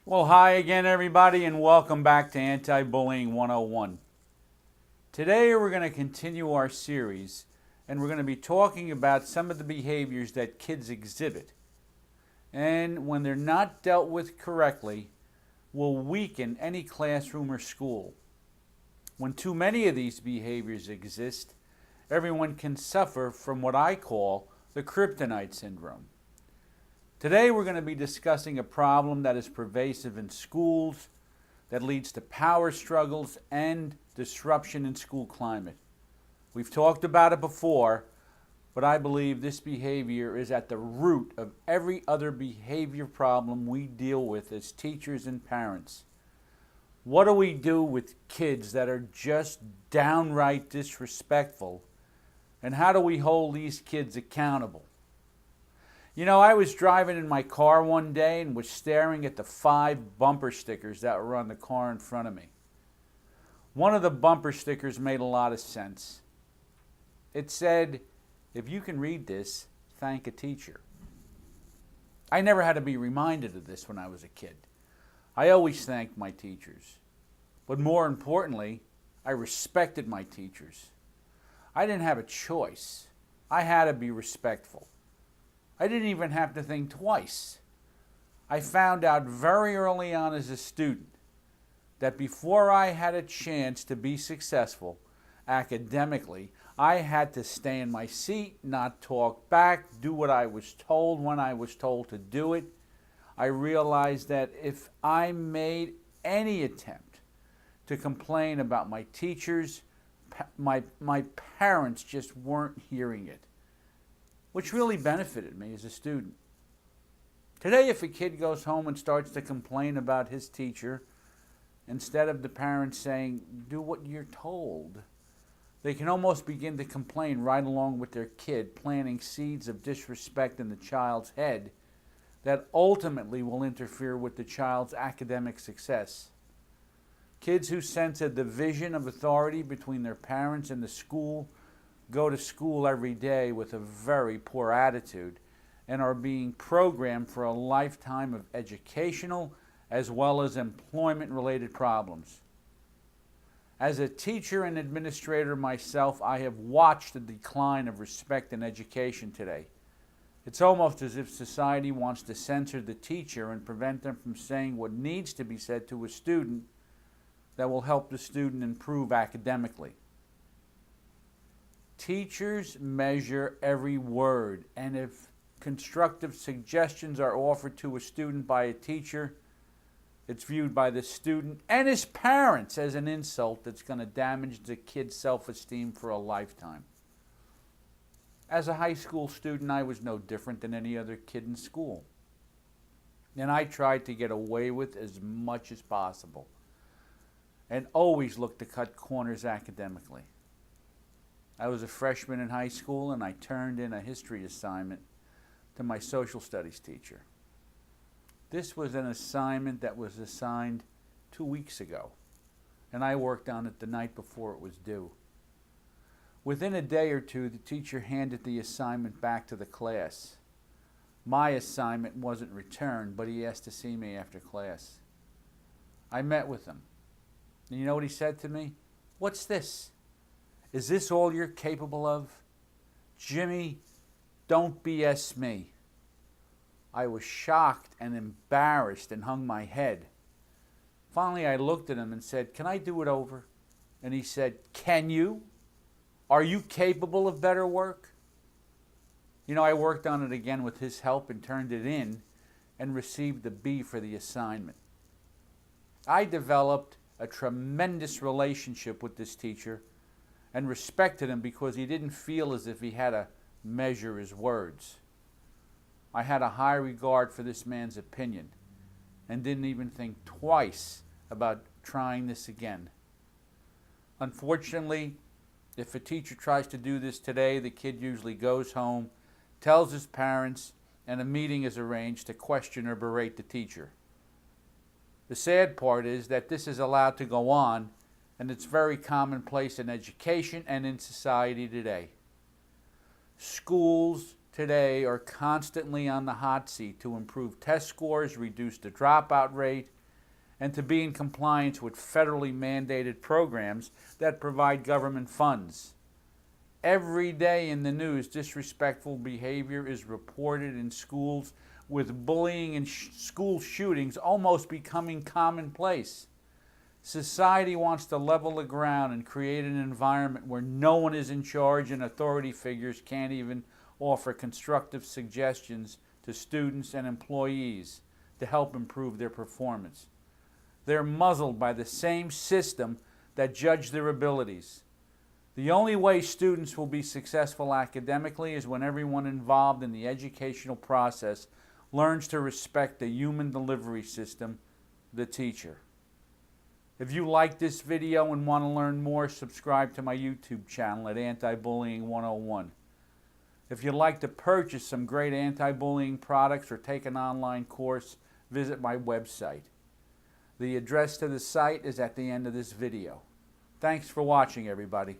Well, hi again, everybody, and welcome back to Anti-Bullying 101. Today, we're going to continue our series, and we're going to be talking about some of the behaviors that kids exhibit, and when they're not dealt with correctly, will weaken any classroom or school. When too many of these behaviors exist, everyone can suffer from what I call the kryptonite syndrome. Today we're going to be discussing a problem that is pervasive in schools, that leads to power struggles and disruption in school climate. We've talked about it before, but I believe this behavior is at the root of every other behavior problem we deal with as teachers and parents. What do we do with kids that are just downright disrespectful, and how do we hold these kids accountable? You know, I was driving in my car one day and was staring at the 5 bumper stickers that were on the car in front of me. One of the bumper stickers made a lot of sense. It said, "If you can read this, thank a teacher." I never had to be reminded of this when I was a kid. I always thanked my teachers. But more importantly, I respected my teachers. I didn't have a choice. I had to be respectful. I didn't even have to think twice. I found out very early on as a student that before I had a chance to be successful academically, I had to stay in my seat, not talk back, do what I was told when I was told to do it. I realized that if I made any attempt to complain about my teachers, my parents just weren't hearing it, which really benefited me as a student. Today, if a kid goes home and starts to complain about his teacher, instead of the parents saying, "Do what you're told," they can almost begin to complain right along with their kid, planting seeds of disrespect in the child's head that ultimately will interfere with the child's academic success. Kids who sense a division of authority between their parents and the school go to school every day with a very poor attitude and are being programmed for a lifetime of educational as well as employment-related problems. As a teacher and administrator myself, I have watched the decline of respect in education today. It's almost as if society wants to censor the teacher and prevent them from saying what needs to be said to a student that will help the student improve academically. Teachers measure every word, and if constructive suggestions are offered to a student by a teacher, it's viewed by the student and his parents as an insult that's going to damage the kid's self-esteem for a lifetime. As a high school student, I was no different than any other kid in school, and I tried to get away with as much as possible and always looked to cut corners academically. I was a freshman in high school, and I turned in a history assignment to my social studies teacher. This was an assignment that was assigned 2 weeks ago, and I worked on it the night before it was due. Within a day or two, the teacher handed the assignment back to the class. My assignment wasn't returned, but he asked to see me after class. I met with him, and you know what he said to me? "What's this? Is this all you're capable of? Jimmy, don't BS me." I was shocked and embarrassed and hung my head. Finally, I looked at him and said, "Can I do it over?" And he said, "Can you? Are you capable of better work?" You know, I worked on it again with his help and turned it in and received a B for the assignment. I developed a tremendous relationship with this teacher and respected him because he didn't feel as if he had to measure his words. I had a high regard for this man's opinion and didn't even think twice about trying this again. Unfortunately, if a teacher tries to do this today, the kid usually goes home, tells his parents, and a meeting is arranged to question or berate the teacher. The sad part is that this is allowed to go on, and it's very commonplace in education and in society today. Schools today are constantly on the hot seat to improve test scores, reduce the dropout rate, and to be in compliance with federally mandated programs that provide government funds. Every day in the news, disrespectful behavior is reported in schools, with bullying and school shootings almost becoming commonplace. Society wants to level the ground and create an environment where no one is in charge and authority figures can't even offer constructive suggestions to students and employees to help improve their performance. They're muzzled by the same system that judge their abilities. The only way students will be successful academically is when everyone involved in the educational process learns to respect the human delivery system, the teacher. If you like this video and want to learn more, subscribe to my YouTube channel at Anti-Bullying 101. If you'd like to purchase some great anti-bullying products or take an online course, visit my website. The address to the site is at the end of this video. Thanks for watching, everybody.